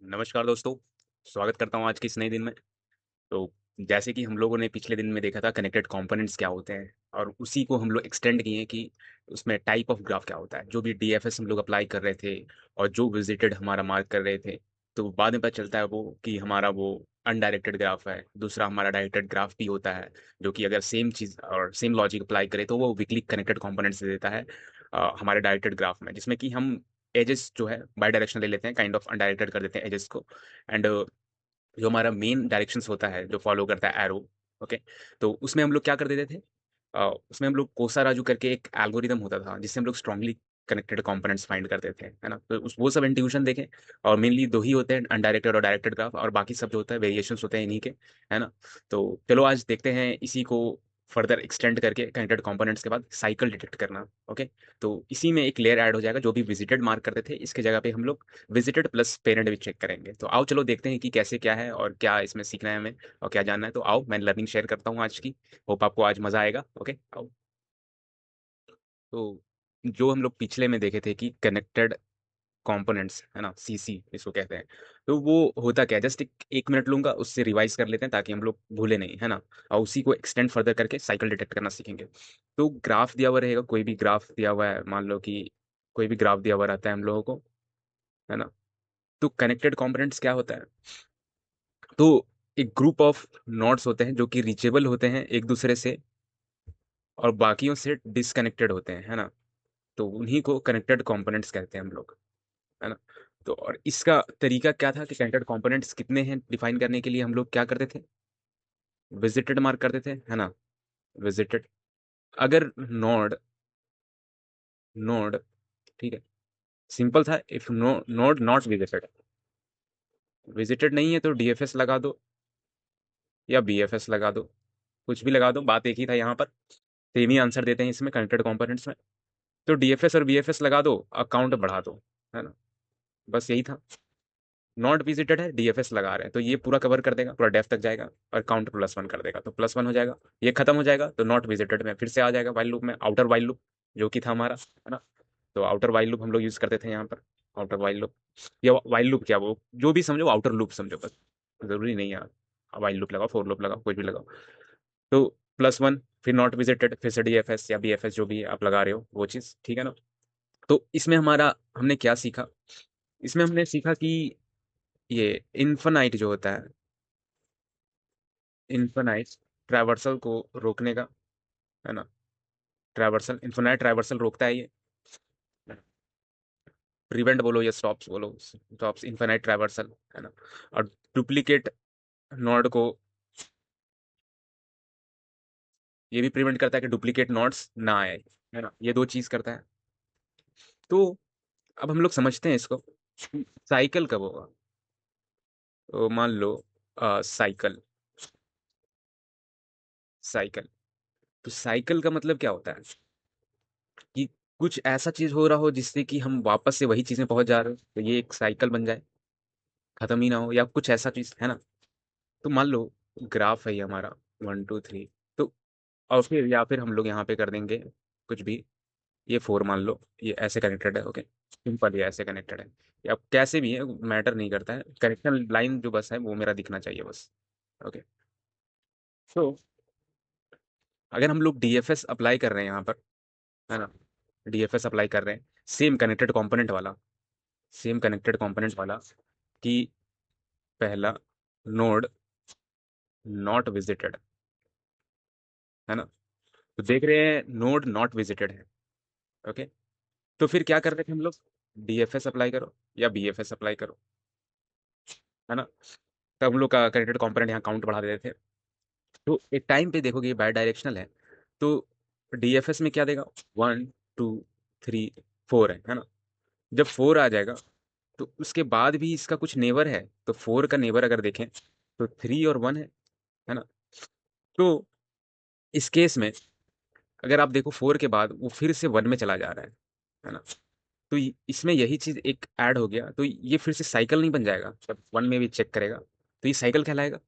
नमस्कार दोस्तों, स्वागत करता हूँ आज के इस नए दिन में। तो जैसे कि हम लोगों ने पिछले दिन में देखा था कनेक्टेड कंपोनेंट्स क्या होते हैं और उसी को हम लोग एक्सटेंड किए कि उसमें टाइप ऑफ ग्राफ क्या होता है। जो भी डीएफएस हम लोग अप्लाई कर रहे थे और जो विजिटेड हमारा मार्क कर रहे थे, तो बाद में पता चलता है वो कि हमारा वो अनडायरेक्टेड ग्राफ है। दूसरा हमारा डायरेक्टेड ग्राफ भी होता है, जो कि अगर सेम चीज़ और सेम लॉजिक अप्लाई करें तो वो वीकली कनेक्टेड कंपोनेंट्स दे देता है हमारे डायरेक्टेड ग्राफ में, जिसमें कि हम एजेस जो है बाई डायरेक्शन ले लेते हैं, काइंड ऑफ अनडायरेक्टेड कर देते हैं एजेस को। एंड जो हमारा मेन डायरेक्शंस होता है जो फॉलो करता है एरो, ओके, तो उसमें हम लोग क्या कर देते थे, उसमें हम लोग कोसा राजू करके एक एल्गोरिदम होता था जिससे हम लोग स्ट्रांगली कनेक्टेड कंपोनेंट्स फाइंड करते थे, है ना। तो उस वो सब इंट्यूशन देखें, और मेनली दो ही होते हैं, अनडायरेक्टेड और डायरेक्टेड ग्राफ, और बाकी सब जो होता है वेरिएशंस होते हैं इन्हीं के, है ना। तो चलो आज देखते हैं इसी को फर्दर एक्सटेंड करके कनेक्टेड कंपोनेंट्स के बाद साइकिल डिटेक्ट करना। ओके, तो इसी में एक लेयर ऐड हो जाएगा। जो भी विजिटेड मार्क करते थे इसके जगह पे हम लोग विजिटेड प्लस पेरेंट भी चेक करेंगे। तो आओ चलो देखते हैं कि कैसे क्या है और क्या इसमें सीखना है हमें और क्या जानना है। तो आओ मैं लर्निंग शेयर करता हूँ आज की। होप आपको आज मजा आएगा। ओके आओ। तो जो हम लोग पिछले में देखे थे कि कनेक्टेड कंपोनेंट्स, है ना, सीसी इसको कहते हैं। तो वो होता क्या है, जस्ट एक मिनट लूंगा, उससे रिवाइज कर लेते हैं ताकि हम लोग भूले नहीं, है ना। और उसी को एक्सटेंड फर्दर करके साइकिल डिटेक्ट करना सीखेंगे। तो ग्राफ दिया हुआ रहेगा, कोई भी ग्राफ दिया हुआ है, मान लो कि कोई भी ग्राफ दिया हुआ रहता है हम लोगों को, है ना। तो कनेक्टेड कंपोनेंट्स क्या होता है, तो एक ग्रुप ऑफ नोड्स होते हैं जो कि रीचेबल होते हैं एक दूसरे से और बाकियों से डिसकनेक्टेड होते हैं, है ना। तो उन्हीं को कनेक्टेड कंपोनेंट्स कहते हैं हम लोग, है ना। तो और इसका तरीका क्या था कि कनेक्टेड कंपोनेंट्स कितने हैं डिफाइन करने के लिए हम लोग क्या करते थे, विजिटेड मार्क करते थे, है ना। विजिटेड, अगर नोड नोड ठीक है, सिंपल था। If node not visited, visited नहीं है तो डीएफएस लगा दो या बीएफएस लगा दो, कुछ भी लगा दो, बात एक ही था यहाँ पर। सेम ही आंसर देते हैं इसमें कनेक्टेड कंपोनेंट्स में। तो डीएफएस और बीएफएस लगा दो, अकाउंट बढ़ा दो, है ना। बस यही था। नॉट विजिटेड है, डीएफएस लगा रहे हैं, तो ये पूरा कवर कर देगा, पूरा डेफ तक जाएगा और काउंट +1 कर देगा, तो +1 हो जाएगा। ये खत्म हो जाएगा तो नॉट विजिटेड में फिर से आ जाएगा वाइल लूप में, आउटर वाइल लूप जो कि था हमारा, है ना। तो आउटर वाइल लूप हम लोग यूज करते थे यहाँ पर। आउटर वाइल लूप या वाइल लूप, क्या वो जो भी समझो, आउटर लूप समझो बस, जरूरी नहीं है वाइल लूप लगाओ, फोर लूप लगाओ, कुछ भी लगाओ। तो +1, फिर नॉट विजिटेड, फिर से डीएफएस या बीएफएस जो भी आप लगा रहे हो वो चीज़, ठीक है ना। तो इसमें हमारा हमने क्या सीखा, इसमें हमने सीखा कि ये इन्फिनाइट जो होता है, इन्फिनाइट ट्रैवर्सल को रोकने का, है ना। ट्रैवर्सल, इन्फिनाइट ट्रैवर्सल रोकता है ये, प्रिवेंट बोलो या स्टॉप्स बोलो, स्टॉप्स इन्फिनाइट ट्रैवर्सल, है ना। और डुप्लीकेट नोड को ये भी प्रिवेंट करता है कि डुप्लीकेट नोड्स ना आए, है ना। ये दो चीज करता है। तो अब हम लोग समझते हैं इसको, साइकिल कब होगा। तो मान लो साइकिल, साइकिल, तो साइकिल का मतलब क्या होता है कि कुछ ऐसा चीज हो रहा हो जिससे कि हम वापस से वही चीज में पहुंच जा रहे हो, तो ये एक साइकिल बन जाए, खत्म ही ना हो, या कुछ ऐसा चीज, है ना। तो मान लो ग्राफ है ये हमारा 1 2 3, तो और फिर हम लोग यहाँ पे कर देंगे कुछ भी, ये 4 मान लो, ये ऐसे कनेक्टेड है, ओके, सिंपल, ये ऐसे कनेक्टेड है, या कैसे भी है मैटर नहीं करता है, कनेक्शन लाइन जो बस है वो मेरा दिखना चाहिए बस। ओके, तो अगर हम लोग डीएफएस अप्लाई कर रहे हैं यहाँ पर, है ना, डीएफएस अप्लाई कर रहे हैं, सेम कनेक्टेड कंपोनेंट वाला, सेम कनेक्टेड कंपोनेंट वाला, कि पहला नोड नॉट विजिटेड, है ना। तो देख रहे हैं नोड नॉट विजिटेड है, ओके। तो फिर क्या कर रहे थे हम लोग, डीएफएस अप्लाई करो या बीएफएस अप्लाई करो, है ना। तब हम लोग का कनेक्टेड कंपोनेंट यहाँ काउंट बढ़ा देते थे। तो एक टाइम पे देखोगे ये बाई डायरेक्शनल है, तो डीएफएस में क्या देगा, 1 2 3 4 है ना। जब 4 आ जाएगा तो उसके बाद भी इसका कुछ नेबर है, तो 4 का नेबर अगर देखें तो 3 और 1 है ना। तो इस केस में अगर आप देखो 4 के बाद वो फिर से 1 में चला जा रहा है ना। तो इसमें यही चीज एक ऐड हो गया, तो ये फिर से साइकिल नहीं बन जाएगा, जब 1 में भी चेक करेगा तो ये साइकिल कहलाएगा।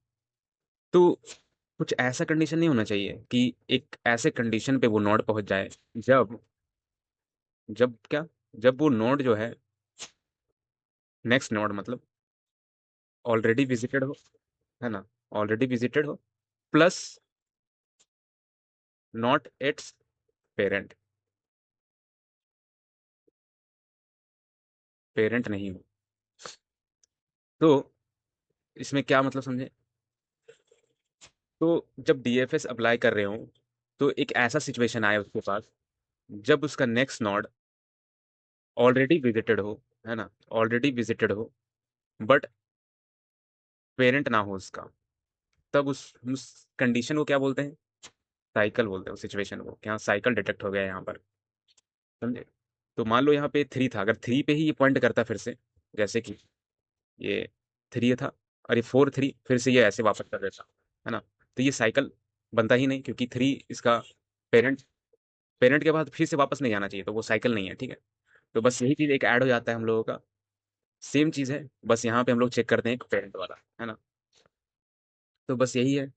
तो कुछ ऐसा कंडीशन नहीं होना चाहिए कि एक ऐसे कंडीशन पे वो नोड पहुंच जाए, जब जब क्या, जब वो नोड जो है, नेक्स्ट नोड मतलब ऑलरेडी विजिटेड हो, है ना, ऑलरेडी विजिटेड हो, plus not it's parent, parent नहीं हो। तो इसमें क्या मतलब समझे? तो जब डीएफएस अप्लाई कर रहे हो, तो एक ऐसा सिचुएशन आए उसके पास जब उसका नेक्स्ट नोड ऑलरेडी विजिटेड हो, है ना, ऑलरेडी विजिटेड हो, बट पेरेंट ना हो उसका, तब उस कंडीशन को क्या बोलते हैं? साइकिल बोलते हैं उस सिचुएशन को, कि हाँ साइकिल डिटेक्ट हो गया है यहाँ पर, समझे? तो मान लो यहाँ पे 3 था, अगर 3 पे ही ये पॉइंट करता फिर से, जैसे कि ये 3 था और ये 4 3, फिर से ये ऐसे वापस कर देता, है ना, तो ये साइकिल बनता ही नहीं, क्योंकि 3 इसका पेरेंट, पेरेंट के बाद फिर से वापस नहीं आना चाहिए, तो वो साइकिल नहीं है, ठीक है। तो बस यही चीज़ एक ऐड हो जाता है हम लोगों का, सेम चीज़ है, बस यहाँ पे हम लोग चेक करते हैं एक पेरेंट वाला, है ना। तो बस यही है।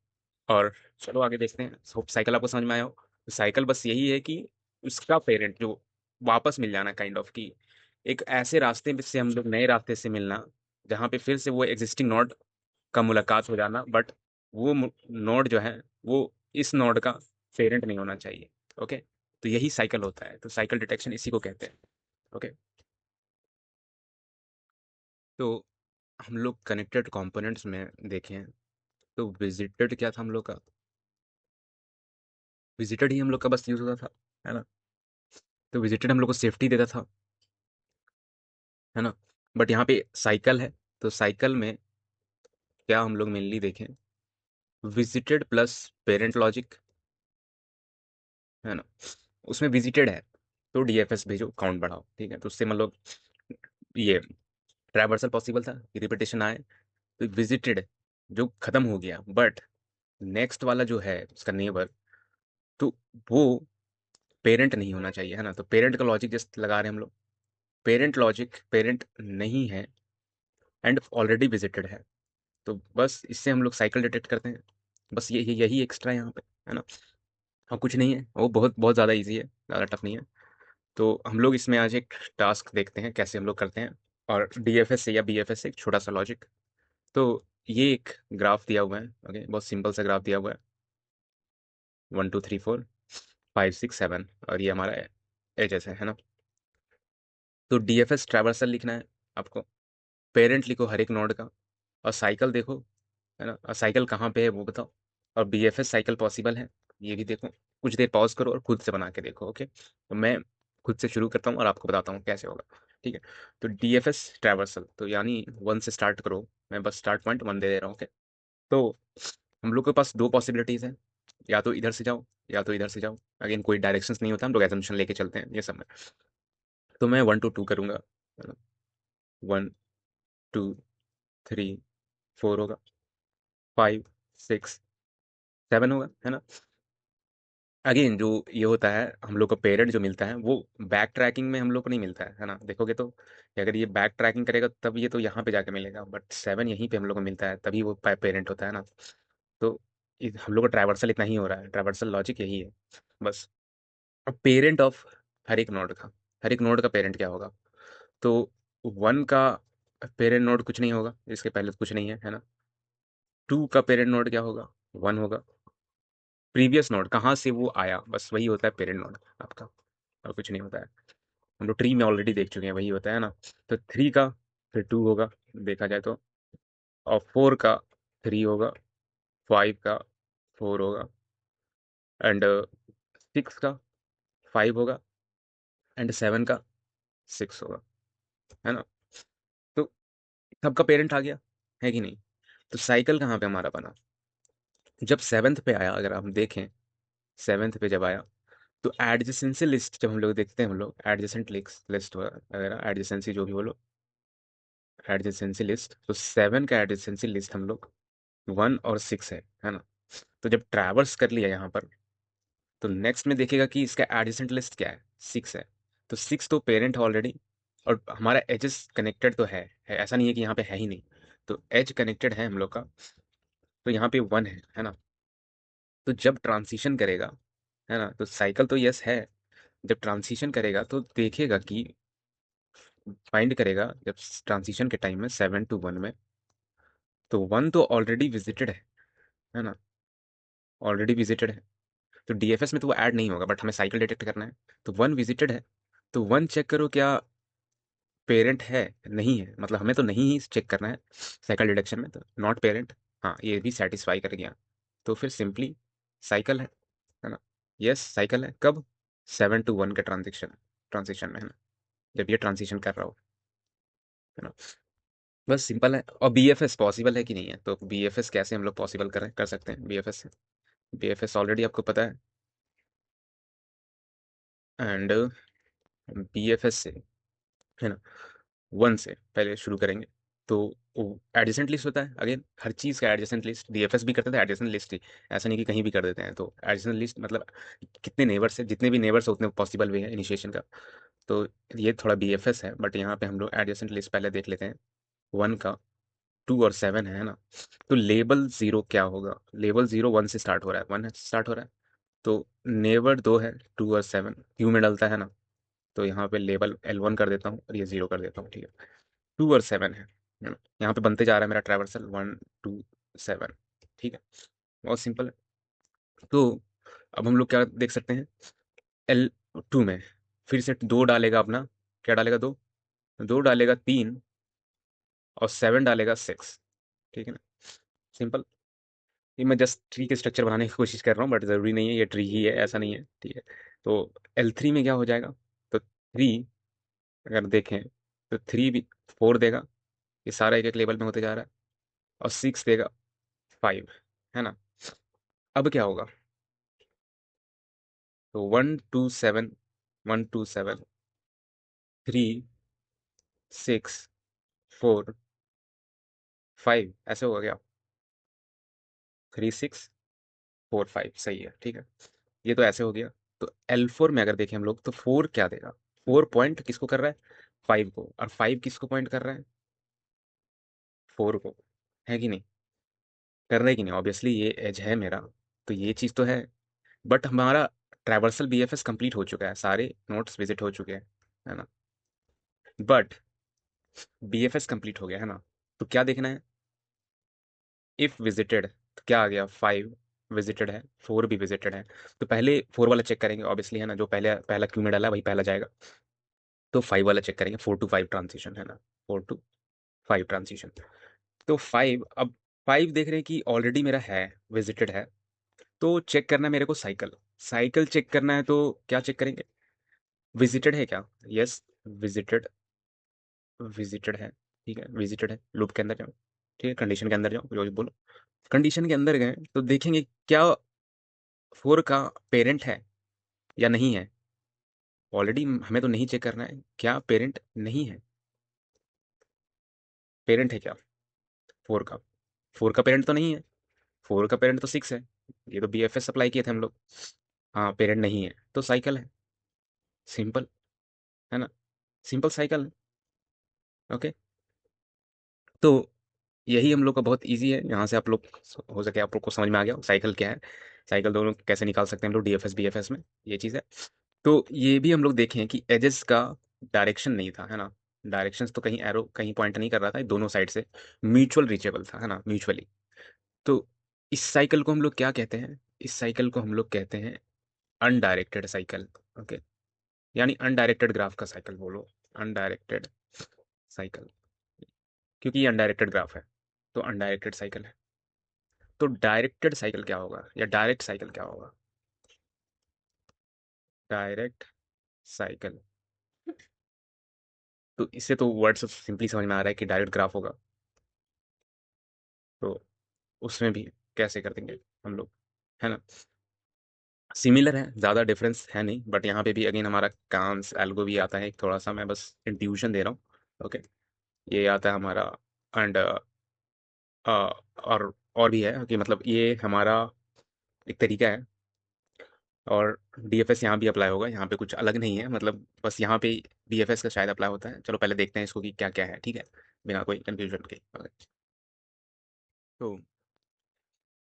और चलो आगे देखते हैं, होप साइकिल आपको समझ में आया हो। तो साइकिल बस यही है कि उसका पेरेंट जो वापस मिल जाना, काइंड ऑफ की एक ऐसे रास्ते में से हम लोग नए रास्ते से मिलना, जहाँ पे फिर से वो एग्जिस्टिंग नोड का मुलाकात हो जाना, बट वो नोड जो है वो इस नोड का पेरेंट नहीं होना चाहिए। ओके, तो यही साइकिल होता है, तो साइकिल डिटेक्शन इसी को कहते हैं। ओके, तो हम लोग कनेक्टेड कंपोनेंट्स में देखें, तो विजिटेड क्या था हम लोग का? विजिटेड ही हम लोग का बस यूज होता था, है ना। तो विजिटेड हम लोग को सेफ्टी देता था, है ना। बट यहाँ पे साइकिल है, तो साइकिल में क्या हम लोग मेनली देखें? विजिटेड प्लस पेरेंट लॉजिक, है ना। उसमें विजिटेड है तो डीएफएस भेजो, काउंट बढ़ाओ, ठीक है। तो उससे मतलब ये ट्रैवर्सल पॉसिबल था कि रिपीटेशन आए, तो विजिटेड जो खत्म हो गया, बट नेक्स्ट वाला जो है उसका नेबर, तो वो पेरेंट नहीं होना चाहिए, है ना। तो पेरेंट का लॉजिक जस्ट लगा रहे हैं हम लोग, पेरेंट लॉजिक पेरेंट नहीं है एंड ऑलरेडी विजिटेड है, तो बस इससे हम लोग साइकिल डिटेक्ट करते हैं। बस यही एक्स्ट्रा है यहाँ पे, है ना। और कुछ नहीं है, वो बहुत बहुत ज़्यादा इजी है, ज़्यादा टफ नहीं है। तो हम लोग इसमें आज एक टास्क देखते हैं कैसे हम लोग करते हैं, और डीएफएस से या बीएफएस से एक छोटा सा लॉजिक। तो ये एक ग्राफ दिया हुआ है, ओके, बहुत सिंपल सा ग्राफ दिया हुआ है, 1 2 3 4 5 6 7, और ये हमारा एजेस है ना। तो डीएफएस ट्रैवर्सल लिखना है आपको, पेरेंट लिखो हर एक नोड का, और साइकिल देखो, है ना, और साइकिल कहाँ पे है वो बताओ, और बीएफएस साइकिल पॉसिबल है ये भी देखो। कुछ देर पॉज करो और खुद से बना के देखो, ओके। तो मैं खुद से शुरू करता हूँ और आपको बताता हूँ कैसे होगा, ठीक है। तो डीएफएस ट्रैवर्सल, तो यानी 1 से स्टार्ट करो, मैं बस स्टार्ट पॉइंट 1 दे दे रहा हूँ, ओके। तो हम लोग के पास दो पॉसिबिलिटीज़ हैं, या तो इधर से जाओ या तो इधर से जाओ। अगेन कोई डायरेक्शंस नहीं होता, हम लोग एजम्पशन लेके चलते हैं ये सब में। तो मैं 1 to 2 करूँगा, 1 2 3 4 होगा, 5 6 7 होगा, है ना। अगेन जो ये होता है, हम लोग को पेरेंट जो मिलता है वो बैक ट्रैकिंग में हम लोग को नहीं मिलता है ना, देखोगे तो कि अगर ये बैक ट्रैकिंग करेगा तब ये तो यहाँ पे जाके मिलेगा, बट 7 यहीं पे हम लोग को मिलता है, तभी वो पेरेंट होता है ना। तो हम लोग का ट्रैवर्सल इतना ही हो रहा है, ट्रैवर्सल लॉजिक यही है बस। अब पेरेंट ऑफ हर एक नोड का, हर एक नोड का पेरेंट क्या होगा? तो 1 का पेरेंट नोड कुछ नहीं होगा, इसके पहले तो कुछ नहीं है, है ना। 2 का पेरेंट नोड क्या होगा? 1 होगा। प्रीवियस नोड कहाँ से वो आया, बस वही होता है पेरेंट नोड आपका, और कुछ नहीं होता है। हम लोग ट्री में ऑलरेडी देख चुके हैं, वही होता है ना। तो 3 का फिर 2 होगा, देखा जाए तो, और 4 का 3 होगा, 5 का 4 होगा, एंड 6 का 5 होगा, एंड 7 का 6 होगा, है ना। तो सबका पेरेंट आ गया, है कि नहीं। तो साइकिल कहाँ पे हमारा बना? जब 7th पे आया, अगर हम देखें 7th पे जब आया, तो एडजेसेंसी लिस्ट जब हम लोग देखते हैं, हम लोग एडजेसेंट लिस्ट वगैरह, एडजेसेंसी जो भी बोलो, एडजेसेंसी लिस्ट, तो 7 का एडजेसेंसी लिस्ट हम लोग 1 और 6 है ना। तो जब ट्रैवर्स कर लिया यहाँ पर, तो नेक्स्ट में देखेगा कि इसका एडजेसेंट लिस्ट क्या है, 6 है। तो 6 तो पेरेंट है ऑलरेडी, और हमारा एजेस कनेक्टेड तो है, ऐसा नहीं है कि यहाँ पे है ही नहीं। तो एज कनेक्टेड है हम लोग का, तो यहाँ पे 1 है ना। तो जब ट्रांसिशन करेगा, है ना, तो साइकिल तो यस है, जब ट्रांसिशन करेगा तो देखेगा कि फाइंड करेगा, जब ट्रांजिशन के टाइम में 7 to 1 में, तो 1 तो ऑलरेडी विजिटेड है ना, ऑलरेडी विजिटेड है, तो डीएफएस में तो वो ऐड नहीं होगा, बट हमें साइकिल डिटेक्ट करना है। तो 1 विजिटेड है, तो 1 चेक करो क्या पेरेंट है, नहीं है, मतलब हमें तो नहीं ही चेक करना है साइकिल डिडक्शन में, तो नॉट पेरेंट। हाँ, ये भी सेटिस्फाई कर गया, तो फिर सिंपली साइकिल है ना। यस साइकिल है, कब? 7 to 1 के ट्रांजिशन में, है ना, जब ये ट्रांजिशन कर रहा हो, है ना। बस सिंपल है। और बीएफएस पॉसिबल है कि नहीं है, तो बीएफएस कैसे हम लोग पॉसिबल कर सकते हैं बीएफएस से? बीएफएस ऑलरेडी आपको पता है, एंड बीएफएस से, है ना, 1 से पहले शुरू करेंगे। तो एडजेसेंट लिस्ट होता है, अगेन हर चीज़ का एडजेसेंट लिस्ट, डीएफएस भी करते थे एडजेसेंट लिस्ट ही, ऐसा नहीं कि कहीं भी कर देते हैं। तो एडजेसेंट लिस्ट मतलब कितने नेबर्स है, जितने भी नेबर्स उतने पॉसिबल वे है इनिशिएशन का। तो ये थोड़ा बीएफएस है, बट यहाँ पे हम लोग एडजेसेंट लिस्ट पहले देख लेते हैं 1 का। 2 और 7 है ना, तो लेबल 0 क्या होगा? लेबल 0 1 से स्टार्ट हो रहा है, 1 से स्टार्ट हो रहा है, तो नेबर 2 है, 2 और 7 क्यू में डलता है ना, तो यहाँ पे लेबल L1 कर देता हूँ और ये 0 कर देता हूँ, ठीक है। 2 और 7 है ना, यहाँ पे बनते जा रहा है मेरा ट्रैवर्सल 1 2 7, ठीक है, बहुत सिंपल है। तो अब हम लोग क्या देख सकते हैं, L2 में फिर से 2 डालेगा अपना, क्या डालेगा? 2, 2 डालेगा 3, और 7 डालेगा 6, ठीक है ना, सिंपल। ये मैं जस्ट ट्री के स्ट्रक्चर बनाने की कोशिश कर रहा हूँ, बट ज़रूरी नहीं है ये ट्री ही है, ऐसा नहीं है, ठीक है। तो L3 में क्या हो जाएगा, तो 3 अगर देखें, तो 3 भी 4 देगा, ये सारा एक एक लेवल में होते जा रहा है, और 6 देगा 5, है ना। अब क्या होगा, तो 1 2 7, 1 2 7, 3 6 4 5, ऐसे होगा क्या? 3 6 4 5 सही है, ठीक है, ये तो ऐसे हो गया। तो L4 में अगर देखें हम लोग, तो 4 क्या देगा? 4 पॉइंट किसको कर रहा है? 5 को, और 5 किसको पॉइंट कर रहा है? 4 को, है कि नहीं? कर रहा है कि नहीं? ऑब्वियसली ये एज है मेरा, तो ये चीज़ तो है, बट हमारा ट्रैवर्सल बीएफएस कंप्लीट हो चुका है, सारे नोट्स विजिट हो चुके हैं, है ना, बट बीएफएस कंप्लीट हो गया, है ना। तो क्या देखना है, इफ विजिटेड, तो क्या आ गया? 5 विजिटेड है, 4 भी विजिटेड है, तो पहले 4 वाला चेक करेंगे ऑब्वियसली, है ना, जो पहले पहला क्यू में डाला वही पहला जाएगा। तो 5 वाला चेक करेंगे, 4 to 5 ट्रांजिशन, है ना, 4 to 5 ट्रांजिशन। तो 5, अब 5 देख रहे हैं कि ऑलरेडी मेरा है, विजिटेड है, तो चेक करना है मेरे को साइकिल, साइकिल चेक करना है, तो क्या चेक करेंगे? विजिटेड है क्या? यस, विजिटेड, विजिटेड है, ठीक है, विजिटेड है, लूप के अंदर जाओ, ठीक है, कंडीशन के अंदर जाओ, जो भी बोलो, कंडीशन के अंदर गए तो देखेंगे क्या 4 का पेरेंट है या नहीं है। ऑलरेडी हमें तो नहीं चेक करना है, क्या पेरेंट नहीं है, पेरेंट है क्या 4 का? 4 का पेरेंट तो नहीं है, 4 का पेरेंट तो 6 है, ये तो बीएफएस अप्लाई किए थे हम लोग। हाँ, पेरेंट नहीं है तो साइकिल है, सिंपल, है ना, सिंपल साइकिल है, ओके। तो यही हम लोग का बहुत इजी है, यहाँ से आप लोग, हो सके आप लोग को समझ में आ गया साइकिल क्या है, साइकिल दोनों कैसे निकाल सकते हैं हम लोग डीएफएस बीएफएस में, ये चीज़ है। तो ये भी हम लोग देखें कि एजेस का डायरेक्शन नहीं था, है ना, डायरेक्शंस तो कहीं एरो कहीं पॉइंट नहीं कर रहा था, ये दोनों साइड से म्यूचुअल रीचेबल था, है ना, म्यूचुअली। तो इस साइकिल को हम लोग क्या कहते हैं? इस साइकिल को हम लोग कहते हैं अनडायरेक्टेड साइकिल, ओके, यानी अनडायरेक्टेड ग्राफ का साइकिल बोलो, अनडायरेक्टेड साइकिल, क्योंकि ये अनडायरेक्टेड ग्राफ है, तो अनडायरेक्टेड साइकिल है। तो डायरेक्टेड साइकिल क्या होगा, या डायरेक्ट साइकिल क्या होगा? डायरेक्ट साइकिल, तो इससे तो वर्ड से सिंपली समझ में आ रहा है कि डायरेक्ट ग्राफ होगा, तो उसमें भी कैसे कर देंगे हम लोग, है ना, सिमिलर है, ज़्यादा डिफरेंस है नहीं, बट यहाँ पे भी अगेन हमारा कांस एल्गो भी आता है थोड़ा सा, मैं बस इंट्यूशन दे रहा हूँ, ओके। ये आता है हमारा, एंड और भी है कि मतलब ये हमारा एक तरीका है, और डीएफएस यहाँ भी अप्लाई होगा, यहाँ पे कुछ अलग नहीं है, मतलब बस यहाँ पे डीएफएस का शायद अप्लाई होता है। चलो पहले देखते हैं इसको कि क्या क्या है, ठीक है, बिना कोई कंफ्यूजन के, okay। तो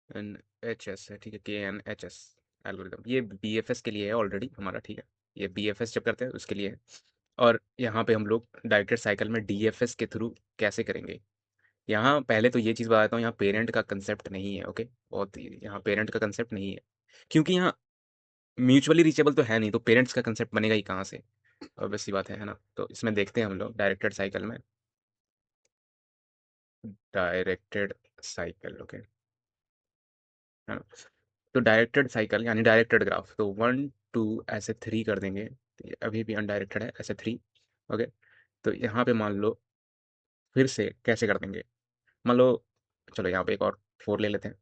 एन एच एस है, ठीक है, KNHS एल्गोरिदम, ये बीएफएस के लिए है ऑलरेडी हमारा, ठीक है, ये बीएफएस जब करते हैं उसके लिए है। और यहाँ पे हम लोग डायरेक्टेड साइकिल में डीएफएस के थ्रू कैसे करेंगे, यहाँ पहले तो ये चीज़ बताता हूँ, यहाँ पेरेंट का कंसेप्ट नहीं है, ओके? बहुत यहाँ पेरेंट का कंसेप्ट नहीं है, क्योंकि यहाँ म्यूचुअली रीचेबल तो है नहीं, तो पेरेंट्स का कंसेप्ट बनेगा ही कहाँ से? ऑब्वियस सी बात है ना? तो इसमें देखते हैं हम लोग डायरेक्टेड साइकिल में, डायरेक्टेड साइकिल, ओके, है ना? तो डायरेक्टेड साइकिल यानी डायरेक्टेड ग्राफ, तो 1 2 ऐसे 3 कर देंगे, तो ये अभी भी अनडायरेक्टेड है, ऐसे 3, ओके? तो यहाँ पे मान लो फिर से कैसे कर देंगे, मान लो, चलो यहाँ पे एक और 4 ले लेते हैं,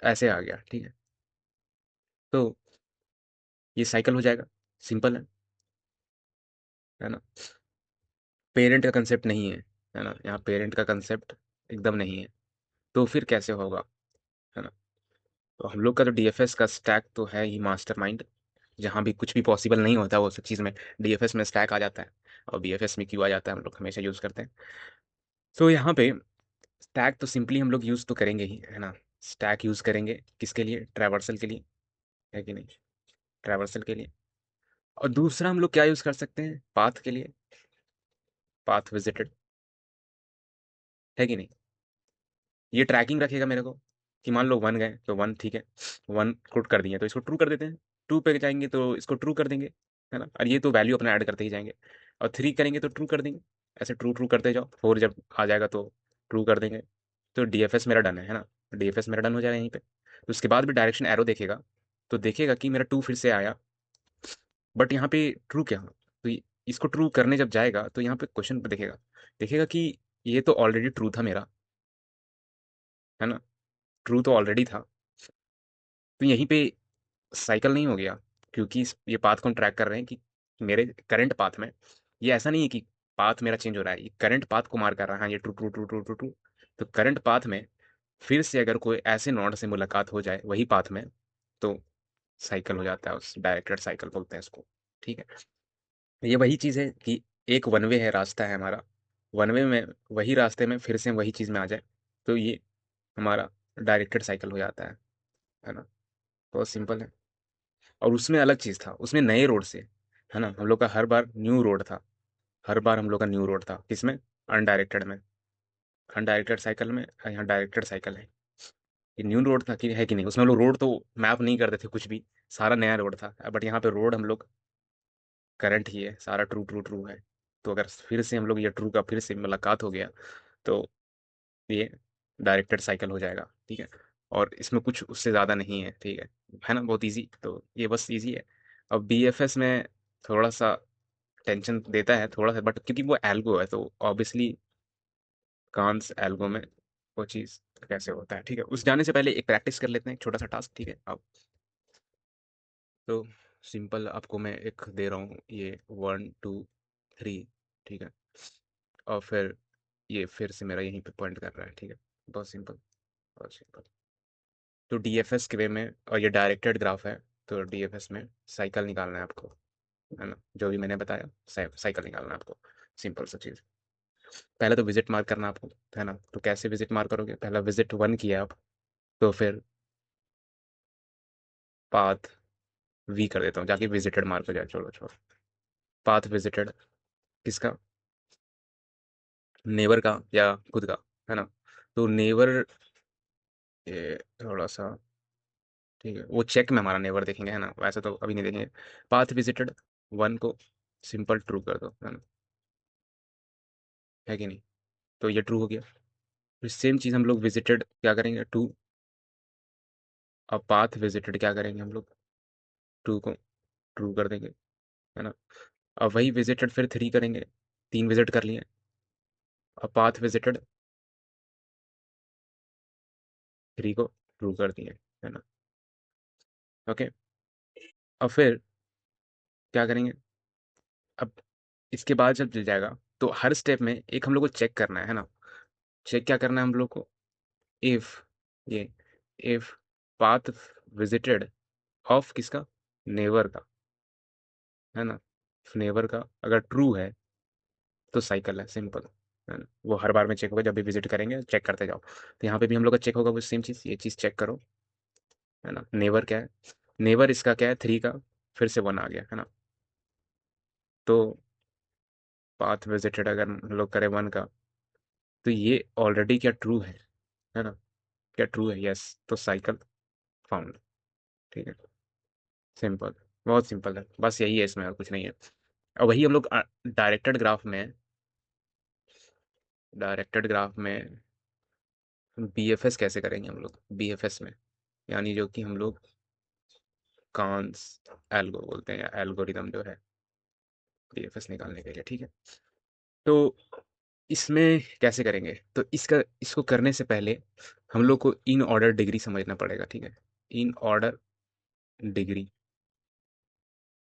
ऐसे आ गया, ठीक है? तो ये साइकिल हो जाएगा, सिंपल है ना? पेरेंट का कंसेप्ट नहीं है ना? यहाँ पेरेंट का कंसेप्ट एकदम नहीं है, तो फिर कैसे होगा, है ना? तो हम लोग का जो डीएफएस का स्टैक तो है ही मास्टरमाइंड, जहाँ भी कुछ भी पॉसिबल नहीं होता वो सब चीज़ में डीएफएस में स्टैक आ जाता है, और बीएफएस में क्यू आ जाता है, हम लोग हमेशा यूज़ करते हैं। तो यहाँ पे स्टैक तो सिंपली हम लोग यूज़ तो करेंगे ही, है ना? स्टैक यूज़ करेंगे किसके लिए? ट्रैवर्सल के लिए, है कि नहीं? ट्रैवर्सल के लिए। और दूसरा हम लोग क्या यूज़ कर सकते हैं? पाथ के लिए, पाथ विजिटेड, है कि नहीं? ये ट्रैकिंग रखेगा मेरे को, कि मान लो 1 गए तो 1 ठीक है, 1 को कर दिए तो इसको ट्रू कर देते हैं, 2 पे जाएंगे तो इसको ट्रू कर देंगे, है ना? और ये तो वैल्यू अपना ऐड करते ही जाएंगे, और 3 करेंगे तो ट्रू कर देंगे, ऐसे ट्रू ट्रू करते जाओ, 4 जब आ जाएगा तो ट्रू कर देंगे। तो डीएफएस मेरा डन है ना? डीएफएस मेरा डन हो जाएगा यहीं पे। तो उसके बाद भी डायरेक्शन एरो देखेगा, तो देखेगा कि मेरा 2 फिर से आया, बट यहाँ पे ट्रू क्या हो, तो इसको ट्रू करने जब जाएगा तो यहाँ पे क्वेश्चन पे देखेगा, देखेगा कि ये तो ऑलरेडी ट्रू था मेरा, है ना? ट्रू तो ऑलरेडी था, तो यहीं पे साइकिल नहीं हो गया, क्योंकि ये पाथ को हम ट्रैक कर रहे हैं कि मेरे करंट पाथ में, ये ऐसा नहीं है कि पाथ मेरा चेंज हो रहा है, ये करंट पाथ को मार कर रहा है, हाँ ये true true true true true true. तो करंट पाथ में फिर से अगर कोई ऐसे नोड से मुलाकात हो जाए वही पाथ में, तो साइकिल हो जाता है, उस डायरेक्टेड साइकिल बोलते हैं इसको, ठीक है? ये वही चीज़ है कि एक वन वे है, रास्ता है हमारा, वन वे में वही रास्ते में फिर से हम वही चीज़ में आ जाए, तो ये हमारा डायरेक्टेड साइकिल हो जाता है ना? बहुत सिंपल है। और उसमें अलग चीज़ था, उसमें नए रोड से, है ना? हम लोग का हर बार न्यू रोड था, हर बार हम लोग का न्यू रोड था, किसमें? अनडायरेक्टेड में। अनडायरेक्टेड साइकिल में, यहाँ डायरेक्टेड साइकिल है। ये न्यू रोड था कि है कि नहीं? उसमें हम लोग रोड तो मैप नहीं करते थे कुछ भी, सारा नया रोड था, बट यहाँ पे रोड हम लोग करंट ही है, सारा ट्रू ट्रू ट्रू है। तो अगर फिर से हम लोग ये ट्रू का फिर से मुलाकात हो गया, तो ये डायरेक्टेड साइकिल हो जाएगा, ठीक है? और इसमें कुछ उससे ज़्यादा नहीं है, ठीक है ना? बहुत इजी, तो ये बस इजी है। अब बीएफएस में थोड़ा सा टेंशन देता है थोड़ा सा, बट क्योंकि वो एल्गो है तो ऑब्वियसली कांस एल्गो में वो चीज़ कैसे होता है, ठीक है? उस जाने से पहले एक प्रैक्टिस कर लेते हैं, एक छोटा सा टास्क, ठीक है? अब तो सिंपल आपको मैं एक दे रहा हूँ, ये 1 2 3, ठीक है? और फिर ये फिर से मेरा यहीं पे पॉइंट कर रहा है, ठीक है? बहुत सिंपल, बहुत सिंपल। तो डीएफएस के वे में, और ये डायरेक्टेड ग्राफ है, तो डीएफएस में साइकिल निकालना है आपको, है ना? जो भी मैंने बताया, साइकिल निकालना है आपको, सिंपल सा चीज़। पहले तो विजिट मार्क करना आपको, है ना? तो कैसे विजिट मार्क करोगे? पहला विजिट 1 किया आप, तो फिर पाथ वी कर देता हूँ, जाके विजिटेड मार्क हो जाए, छोड़ो छोड़ो। पाथ विजिटेड किसका? नेबर का या खुद का, है ना? तो नेबर, ये थोड़ा सा, ठीक है, वो चेक में हमारा नेबर देखेंगे, है ना? वैसे तो अभी नहीं देखेंगे। पाथ विजिटेड 1 को सिंपल ट्रू कर दो, है ना? है कि नहीं? तो ये ट्रू हो गया। फिर सेम चीज़ हम लोग विजिटेड क्या करेंगे? 2। अब पाथ विजिटेड क्या करेंगे हम लोग? 2 को ट्रू कर देंगे, है ना? अब वही विजिटेड फिर 3 करेंगे, 3 विजिट कर लिए। अब पाथ विजिटेड 3 को ट्रू कर दिए, है ना? ओके। अब फिर क्या करेंगे? अब इसके बाद जब चल जाएगा, तो हर स्टेप में एक हम लोग को चेक करना है ना? चेक क्या करना है हम लोग को? इफ ये इफ पाथ विजिटेड ऑफ किसका? नेवर का, है ना? नेवर का अगर ट्रू है तो साइकिल है, सिंपल, है ना? वो हर बार में चेक होगा, जब भी विजिट करेंगे चेक करते जाओ। तो यहाँ पे भी हम लोग का चेक होगा वो सेम चीज़, ये चीज़ चेक करो, है ना? नेवर क्या है? नेवर इसका क्या है? 3 का फिर से 1 आ गया, है ना? तो पाथ विजिटेड अगर हम लोग करें 1 का, तो ये ऑलरेडी क्या ट्रू है ना? क्या ट्रू है? यस, तो साइकिल फाउंड। ठीक है, सिंपल, बहुत सिंपल है, बस यही है इसमें, और कुछ नहीं है। और वही हम लोग डायरेक्टेड ग्राफ में बीएफएस कैसे करेंगे हम लोग बीएफएस में, यानी जो कि हम लोग कांस एल्गो बोलते हैं, या एल्गोरिदम जो है बीएफएस निकालने के लिए। ठीक है, तो इसमें कैसे करेंगे? तो इसको करने से पहले हम लोग को इन ऑर्डर डिग्री समझना पड़ेगा। ठीक है, इन ऑर्डर डिग्री।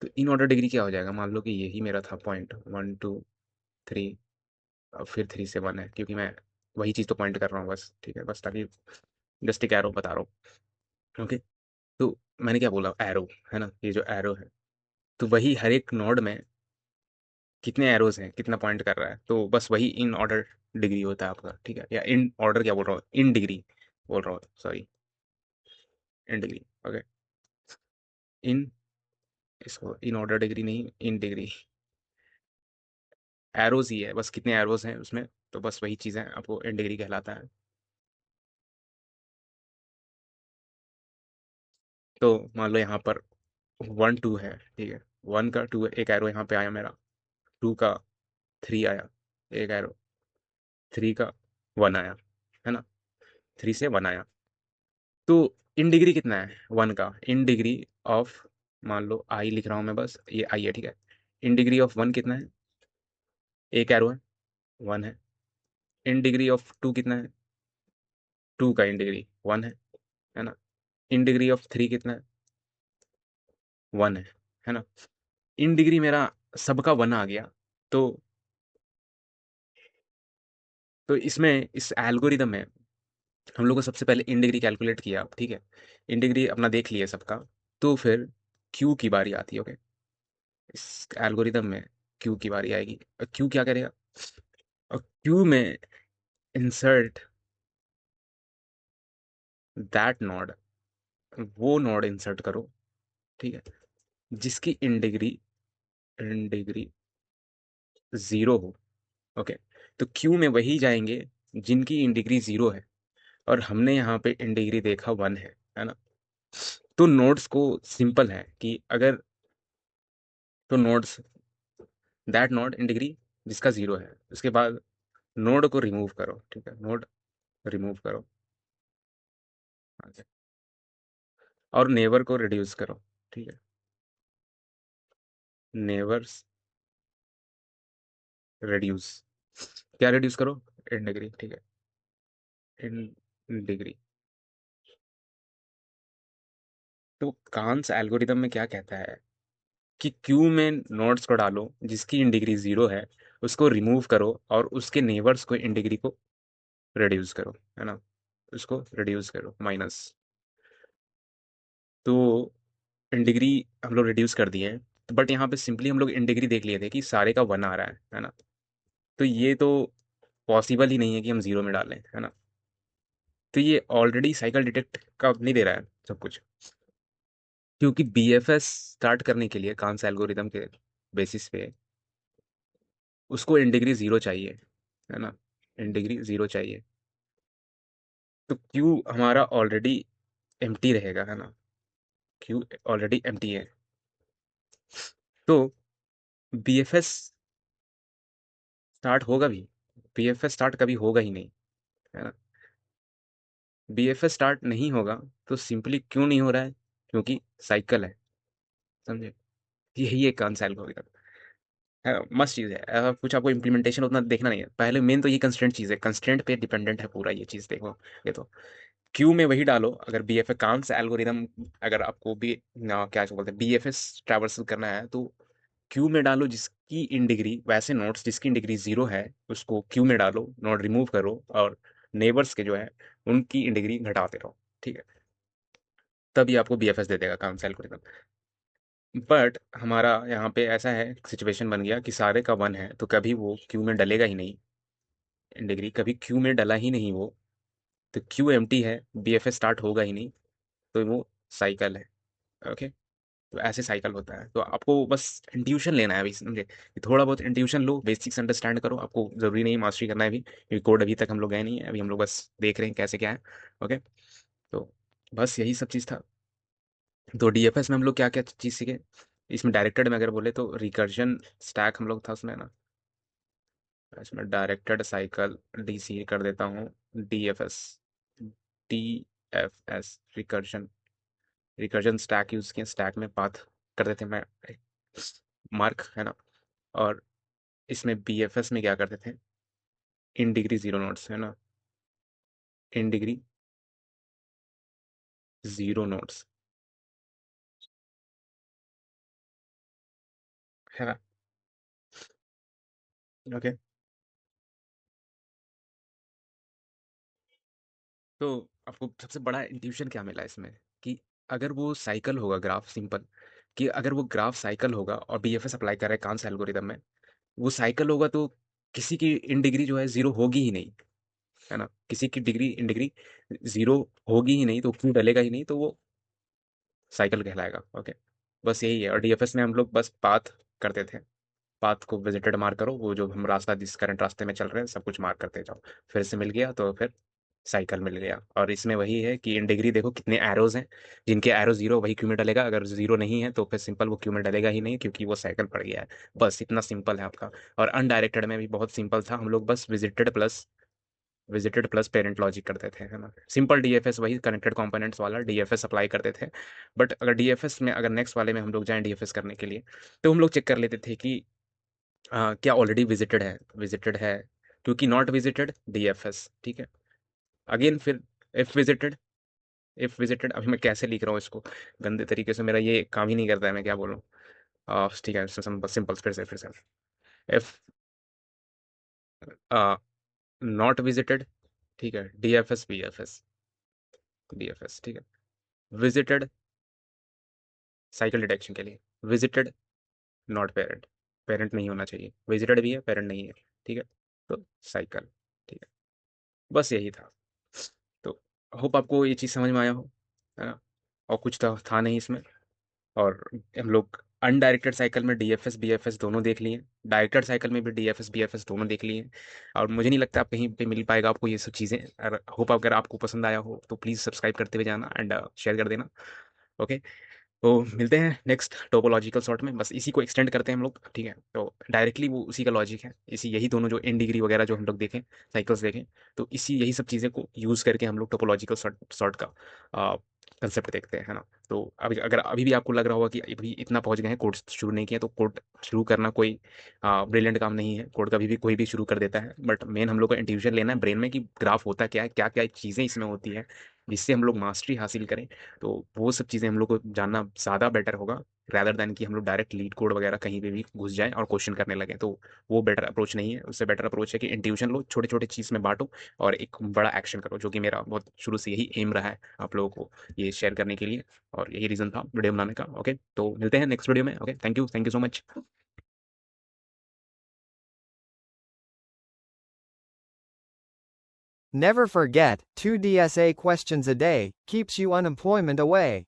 तो इन ऑर्डर डिग्री क्या हो जाएगा? मान लो कि यही मेरा था पॉइंट 1 2 3, और फिर 3 से 1 है, क्योंकि मैं वही चीज़ तो पॉइंट कर रहा हूँ बस। ठीक है, बस ताकि जस्ट एक एरो बता रहा हूँ। ओके, तो मैंने क्या बोला? एरो है ना, ये जो एरो है, तो वही हर एक नोड में कितने एरोज हैं, कितना पॉइंट कर रहा है, तो बस वही इन ऑर्डर डिग्री होता है आपका। ठीक है, या इन ऑर्डर क्या बोल रहा हूँ, इन डिग्री बोल रहा हूँ, सॉरी, इन डिग्री। ओके, इन, इसको इन ऑर्डर डिग्री नहीं, इन डिग्री। एरोज ही है बस, कितने एरोज हैं उसमें, तो बस वही चीज़ है, आपको इन डिग्री कहलाता है। तो मान लो यहाँ पर 1 2 है। ठीक है, 1 का 2 एक एरो यहाँ पे आया मेरा, 2 का 3 आया एक एरो, 3 का 1 आया, है ना, 3 से 1 आया। तो इन डिग्री कितना है 1 का? इन डिग्री ऑफ, मान लो आई लिख रहा हूँ मैं, बस ये आई है। ठीक है, इन डिग्री ऑफ 1 कितना है? एक एरो है, 1 है। इन डिग्री ऑफ 2 कितना है? 2 का इन डिग्री 1 है ना। इन डिग्री ऑफ 3 कितना है? 1 है ना। इन डिग्री मेरा सबका 1 आ गया। तो इसमें इस एल्गोरिदम में हम लोग को सबसे पहले इन डिग्री कैलकुलेट किया। ठीक है, इन डिग्री अपना देख लिया सबका। तो फिर क्यू की बारी आती है। ओके, इस एल्गोरिदम में क्यू की बारी आएगी, और क्यू क्या करेगा? और क्यू में इंसर्ट दैट नोड, वो नोड इंसर्ट करो। ठीक है, जिसकी इन डिग्री 0 हो। ओके, तो क्यू में वही जाएंगे जिनकी इन डिग्री 0 है, और हमने यहाँ पे इन डिग्री देखा 1 है ना। तो नोड्स को सिंपल है कि अगर, तो nodes, that node in degree जिसका 0 है, उसके बाद नोड को रिमूव करो। ठीक है, नोड रिमूव करो, और नेबर को रिड्यूस करो। ठीक है, नेबर्स रिड्यूस, क्या रिड्यूस करो? In degree. ठीक है, इन डिग्री। तो कांस एल्गोरिदम में क्या कहता है कि क्यू में नोड्स को डालो जिसकी इन डिग्री 0 है, उसको रिमूव करो, और उसके नेबर्स को इन डिग्री को रिड्यूस करो, है ना, उसको रिड्यूस करो माइनस। तो इन डिग्री हम लोग रिड्यूस कर दिए हैं, बट यहाँ पे सिंपली हम लोग इन डिग्री देख लिए थे कि सारे का 1 आ रहा है ना। तो ये तो पॉसिबल ही नहीं है कि हम 0 में डालें, है ना। तो ये ऑलरेडी साइकिल डिटेक्ट का नहीं दे रहा है सब कुछ, क्योंकि बीएफएस स्टार्ट करने के लिए कांस एल्गोरिदम के बेसिस पे उसको इन डिग्री 0 चाहिए, है ना, इन डिग्री 0 चाहिए। तो क्यू हमारा ऑलरेडी एम्प्टी रहेगा, है ना, क्यू ऑलरेडी एम्प्टी है। तो बीएफएस स्टार्ट होगा भी, बीएफएस स्टार्ट कभी होगा ही नहीं, है ना। बीएफएस स्टार्ट नहीं होगा, तो सिंपली क्यों नहीं हो रहा है? क्योंकि साइकिल है, समझे। यही एक कांस एल्गोरिदम है, मस्त चीज़ है। कुछ आपको इम्प्लीमेंटेशन उतना देखना नहीं है, पहले मेन तो ये कंस्ट्रेंट चीज़ है, कंस्ट्रेंट पे डिपेंडेंट है पूरा ये चीज़, देखो। ये तो क्यू में वही डालो, अगर बी एफ ए कांस एल्गोरिदम, अगर आपको भी ना क्या बोलते हैं बी एफ एस ट्रैवर्सल करना है, तो क्यू में डालो जिसकी इन डिग्री, वैसे नोड्स जिसकी इन डिग्री 0 है उसको क्यू में डालो, नोड रिमूव करो, और नेबर्स के जो है उनकी इन डिग्री घटाते रहो। ठीक है, तभी आपको बी एफ एस दे देगा कांस एल्गोरिदम। बट हमारा यहाँ पे ऐसा है, सिचुएशन बन गया कि सारे का 1 है, तो कभी वो क्यू में डलेगा ही नहीं, इन डिग्री कभी क्यू में डला ही नहीं वो। तो क्यू एम्प्टी है, बी एफ एस स्टार्ट होगा ही नहीं, तो वो साइकिल है। ओके, तो ऐसे साइकिल होता है। तो आपको बस इंट्यूशन लेना है अभी, समझे? कि थोड़ा बहुत इंट्यूशन लो, बेसिक्स अंडरस्टैंड करो, आपको ज़रूरी नहीं मास्टरी करना है अभी, क्योंकि कोड अभी तक हम लोग गए नहीं है, अभी हम लोग बस देख रहे हैं कैसे क्या है। ओके, तो बस यही सब चीज़ था। तो डीएफएस में हम लोग क्या क्या चीज़ सीखे, इसमें डायरेक्टेड में अगर बोले तो रिकर्जन स्टैक हम लोग था उसमें ना। इसमें डायरेक्टेड साइकिल डीसी कर देता हूँ, DFS, DFS recursion, recursion stack use किया, स्टैक में पाथ कर देते मैं मार्क, है ना। और इसमें बीएफएस में क्या करते थे, इन डिग्री जीरो नोट्स, है ना, इन डिग्री जीरो नोट्स, है ना। ओके, तो आपको सबसे बड़ा इंट्यूशन क्या मिला इसमें, कि अगर वो साइकिल होगा ग्राफ सिंपल, कि अगर वो ग्राफ साइकिल होगा और बीएफएस अप्लाई कर रहे हैं कांस एल्गोरिदम में, वो साइकिल होगा तो किसी की इन डिग्री जो है जीरो होगी ही नहीं, है ना। किसी की डिग्री इन डिग्री जीरो होगी ही नहीं, तो क्यों डलेगा ही नहीं, तो वो साइकिल कहलाएगा। ओके, बस यही है। और डीएफएस में हम लोग बस पाथ करते थे, पाथ को विजिटेड मार्क करो, वो जो हम रास्ता जिस करंट रास्ते में चल रहे हैं सब कुछ मार्क करते जाओ, फिर से मिल गया तो फिर साइकिल मिल गया। और इसमें वही है कि इन डिग्री देखो कितने एरोज हैं, जिनके एरो जीरो वही क्यू में डलेगा, अगर जीरो नहीं है तो फिर सिंपल वो क्यू में डलेगा ही नहीं, क्योंकि वो साइकिल पड़ गया है। बस इतना सिंपल है आपका। और अनडायरेक्टेड में भी बहुत सिंपल था, हम लोग बस विजिटेड प्लस पेरेंट लॉजिक करते थे, है ना। सिंपल डीएफएस वही कनेक्टेड कंपोनेंट्स वाला डीएफएस अप्लाई करते थे। बट अगर डीएफएस में अगर नेक्स्ट वाले में हम लोग जाएं डीएफएस करने के लिए, तो हम लोग चेक कर लेते थे कि क्या ऑलरेडी विजिटेड है, क्योंकि नॉट विजिटेड डीएफएस, ठीक है। अगेन फिर इफ विजिटेड, इफ विजिटेड, अभी मैं कैसे लिख रहा हूँ इसको गंदे तरीके से, मेरा ये काम ही नहीं करता है, मैं क्या बोलूँ। ठीक है, सिंपल फिर से इफ नॉट विजिटेड, ठीक है, डीएफएस बीएफएस, डीएफएस, ठीक है। विजिटेड साइकिल डिटेक्शन के लिए, विजिटेड नॉट पेरेंट, पेरेंट नहीं होना चाहिए, विजिटेड भी है पेरेंट नहीं है, ठीक है, तो साइकिल, ठीक है। बस यही था। तो होप आपको ये चीज़ समझ में आया हो, है ना। और कुछ तो था नहीं इसमें। और हम लोग अनडायरेक्टेड साइकिल में डीएफएस बीएफएस दोनों देख लिए, डायरेक्टेड साइकिल में भी डीएफएस बीएफएस दोनों देख लिए। और मुझे नहीं लगता आप कहीं पे मिल पाएगा आपको ये सब चीज़ें। और होप अगर आपको पसंद आया हो तो प्लीज़ सब्सक्राइब करते हुए जाना एंड शेयर कर देना। ओके, तो मिलते हैं नेक्स्ट टोपोलॉजिकल सॉर्ट में, बस इसी को एक्सटेंड करते हैं हम लोग, ठीक है। तो डायरेक्टली वो उसी का लॉजिक है, इसी यही दोनों जो इन डिग्री वगैरह जो हम लोग देखें, साइकिल्स देखें, तो इसी यही सब चीज़ें को यूज़ करके हम लोग टोपोलॉजिकल सॉर्ट का कंसेप्ट देखते हैं, है ना। तो अभी अगर अभी भी आपको लग रहा होगा कि अभी इतना पहुंच गए हैं, कोड शुरू नहीं किया, तो कोड शुरू करना कोई ब्रिलियंट काम नहीं है, कोड कभी भी कोई भी शुरू कर देता है। बट मेन हम लोग को इंट्यूशन लेना है ब्रेन में कि ग्राफ होता क्या है, क्या क्या चीज़ें इसमें होती है, जिससे हम लोग मास्टरी हासिल करें। तो वो सब चीज़ें हम लोग को जानना ज़्यादा बेटर होगा, रैदर दैन कि हम लोग डायरेक्ट लीड कोड वगैरह कहीं पे भी घुस जाएं और क्वेश्चन करने लगे। तो वो बेटर अप्रोच नहीं है, उससे बेटर अप्रोच है कि इंट्यूशन लो, छोटे छोटे चीज़ में बांटो और एक बड़ा एक्शन करो, जो कि मेरा बहुत शुरू से यही एम रहा है आप लोगों को ये शेयर करने के लिए। और यही रीज़न था वीडियो बनाने का। ओके, तो मिलते हैं नेक्स्ट वीडियो में। Okay, thank you so much. Never forget, 2 DSA questions a day keeps you unemployment away.